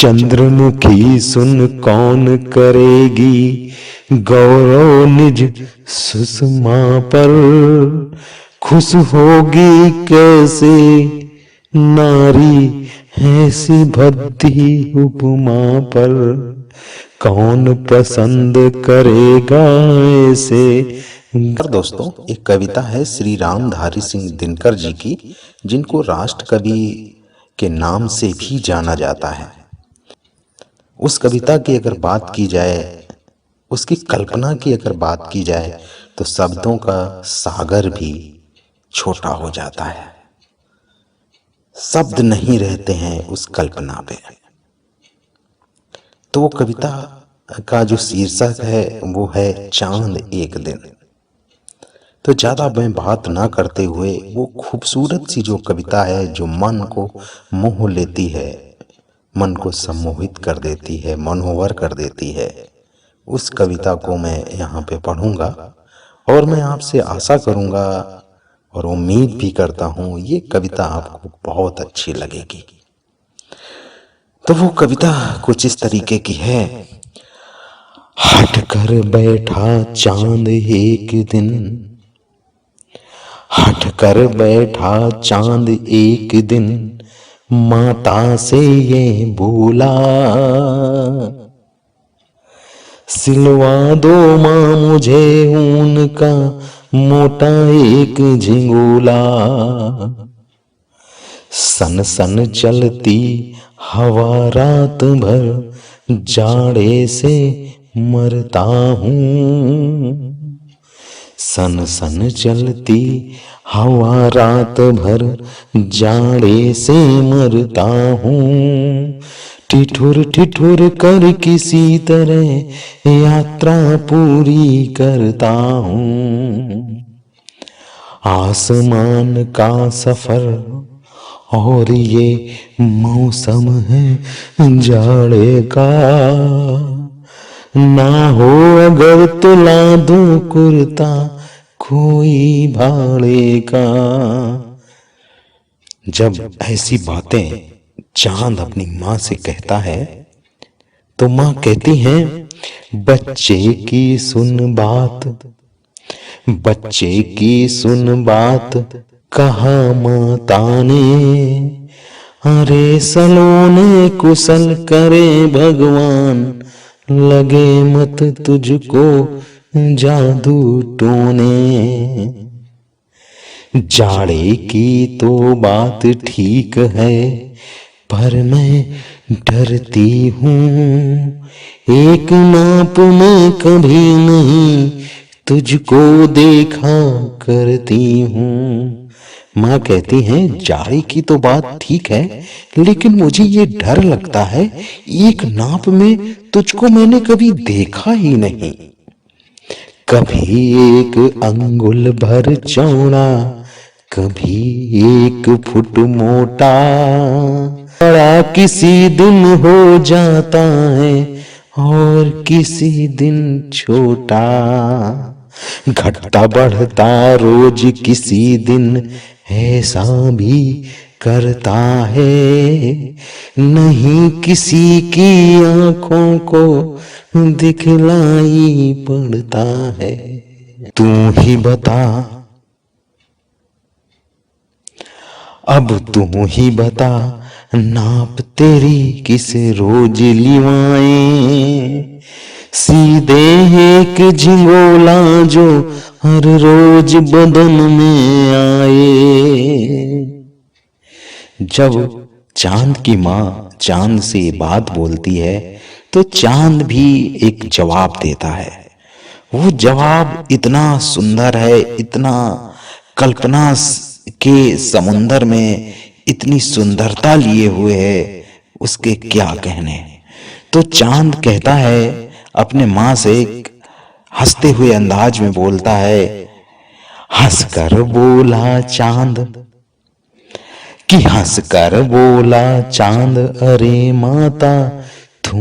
चंद्रमुखी सुन कौन करेगी गौरव निज सुषमा पर। खुश होगी कैसे नारी ऐसी भद्दी उपमा पर। कौन पसंद करेगा ऐसे। दोस्तों, एक कविता है श्री रामधारी सिंह दिनकर जी की, जिनको राष्ट्र कवि के नाम से भी जाना जाता है। उस कविता की अगर बात की जाए, उसकी कल्पना की अगर बात की जाए, तो शब्दों का सागर भी छोटा हो जाता है। शब्द नहीं रहते हैं उस कल्पना पे। तो वो कविता का जो शीर्षक है वो है चांद एक दिन। तो ज्यादा मैं बात ना करते हुए वो खूबसूरत सी जो कविता है, जो मन को मोह लेती है, मन को सम्मोहित कर देती है, मनोहर कर देती है, उस कविता को मैं यहाँ पे पढ़ूंगा। और मैं आपसे आशा करूंगा और उम्मीद भी करता हूँ ये कविता आपको बहुत अच्छी लगेगी। तो वो कविता कुछ इस तरीके की है। हट कर बैठा चांद एक दिन, हट कर बैठा चांद एक दिन, माता से ये बोला, सिलवा दो माँ मुझे ऊन का मोटा एक झिंगोला। सन सन चलती हवा रात भर, जाड़े से मरता हूँ। सन सन चलती हवा रात भर, जाड़े से मरता हूँ। ठिठुर ठिठुर कर किसी तरह यात्रा पूरी करता हूँ। आसमान का सफर और ये मौसम है जाड़े का, ना हो अगर तुला दूं कुर्ता कोई भाड़े का। जब ऐसी बातें चांद अपनी माँ से कहता है, तो माँ कहती है, बच्चे की सुन बात, बच्चे की सुन बात, कहा माता ने। अरे सलोने कुशल करे भगवान, लगे मत तुझको जादू टोने। जाड़े की तो बात ठीक है, पर मैं डरती हूँ। एक नाप में कभी नहीं तुझको देखा करती हूँ। माँ कहती है, जाड़े की तो बात ठीक है, लेकिन मुझे ये डर लगता है, एक नाप में तुझको मैंने कभी देखा ही नहीं। कभी एक अंगुल भर चौड़ा, कभी एक फुट मोटा, बड़ा किसी दिन हो जाता है और किसी दिन छोटा। घटता बढ़ता रोज किसी दिन ऐसा भी करता है, नहीं किसी की आंखों को दिखलाई पड़ता है। तू ही बता, अब तू ही बता, नाप तेरी किसे रोज लिवाए। सीधे एक झिंगोला जो हर रोज बदन में आए। जब चांद की माँ चांद से बात बोलती है, तो चांद भी एक जवाब देता है। वो जवाब इतना सुंदर है, इतना कल्पना के समुंदर में इतनी सुंदरता लिए हुए है, उसके क्या कहने। तो चांद कहता है अपने माँ से, हंसते हुए अंदाज में बोलता है, हंसकर बोला चांद, कि हंसकर बोला चांद, अरे माता तू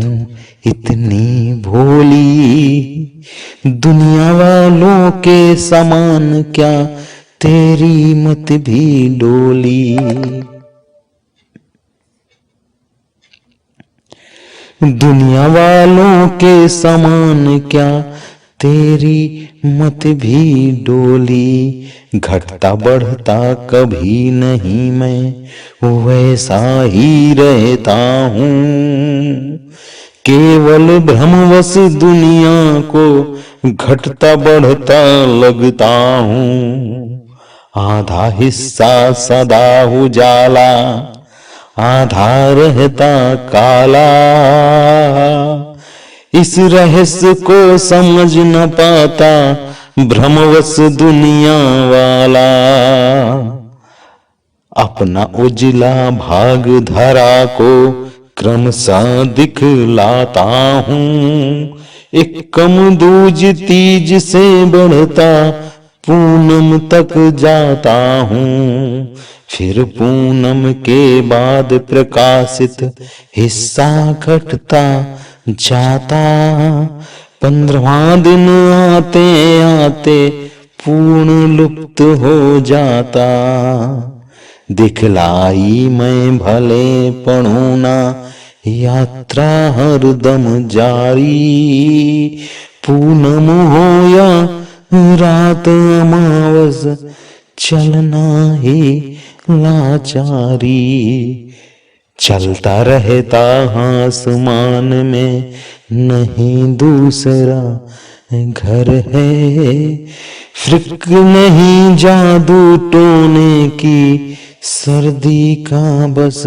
इतनी भोली, दुनिया वालों के समान क्या तेरी मत भी डोली। दुनिया वालों के समान क्या तेरी मत भी डोली, घटता बढ़ता कभी नहीं मैं वैसा ही रहता हूँ। केवल भ्रमवश दुनिया को घटता बढ़ता लगता हूँ। आधा हिस्सा सदा उजाला, आधा रहता काला, इस रहस्य को समझ न पाता भ्रमवश दुनिया वाला। अपना उजला भाग धरा को क्रमशः दिखलाता हूँ। एक कम दूज तीज से बढ़ता पूनम तक जाता हूँ। फिर पूनम के बाद प्रकाशित हिस्सा घटता जाता। 15वां दिन आते आते पूर्ण लुप्त हो जाता। दिखलाई मैं भले पढ़ूं ना यात्रा हरदम जारी। पूनम हो या रात अमावस चलना ही लाचारी। चलता रहता आसमान में नहीं दूसरा घर है। फिक्र नहीं जादू टोने की सर्दी का बस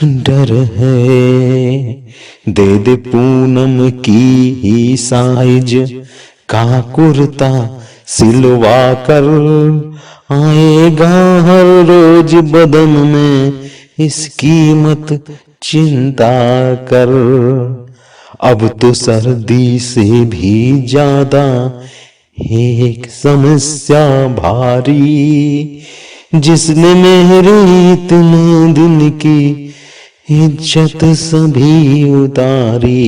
डर है। दे दे पूनम की ही साइज का कुर्ता सिलवा कर। आएगा हर रोज बदन में इसकी मत चिंता कर। अब तो सर्दी से भी ज्यादा एक समस्या भारी, जिसने मेरे इतने दिन की इज्जत सभी उतारी।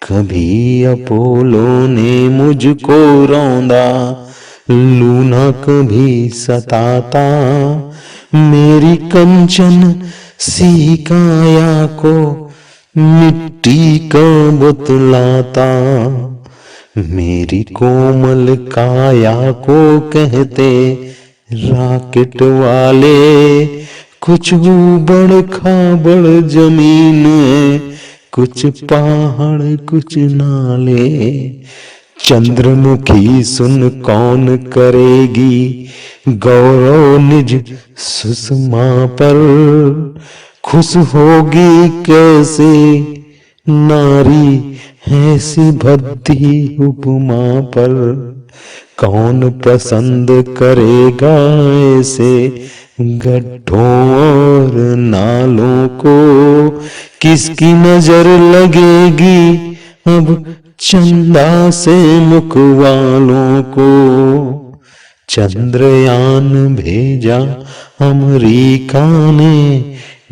कभी अपोलो ने मुझको रौंदा, लूना कभी सताता। मेरी कंचन सी काया को मिट्टी का बतलाता। मेरी कोमल काया को कहते रॉकेट वाले। कुछ ऊबड़ खाबड़ जमीन है, कुछ पहाड़ कुछ नाले। चंद्रमुखी सुन कौन करेगी गौरव निज सुषमा पर। खुश होगी कैसे नारी ऐसी भद्दी उपमा पर। कौन पसंद करेगा ऐसे गड्ढों और नालों को। किसकी नजर लगेगी अब चंदा से मुख वालों को। चंद्रयान भेजा अमेरिका ने,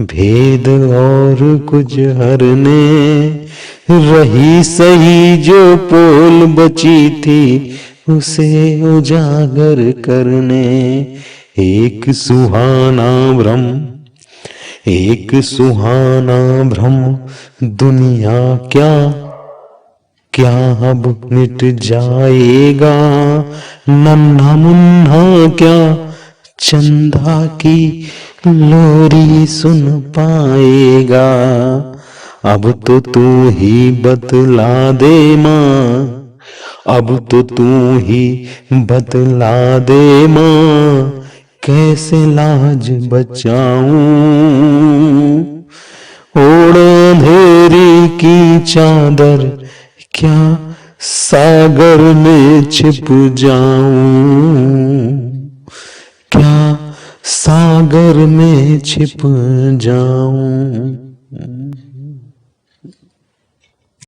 भेद और कुछ हरने। रही सही जो पोल बची थी उसे उजागर करने। एक सुहाना भ्रम दुनिया क्या क्या अब मिट जाएगा। नन्हा मुन्ना क्या चंदा की लोरी सुन पाएगा। अब तो तू ही बतला दे माँ, अब तो तू ही बतला दे माँ। कैसे लाज बचाऊं, ओढ़ अंधेरी की चादर क्या सागर में छिप जाऊं। क्या सागर में छिप जाऊं।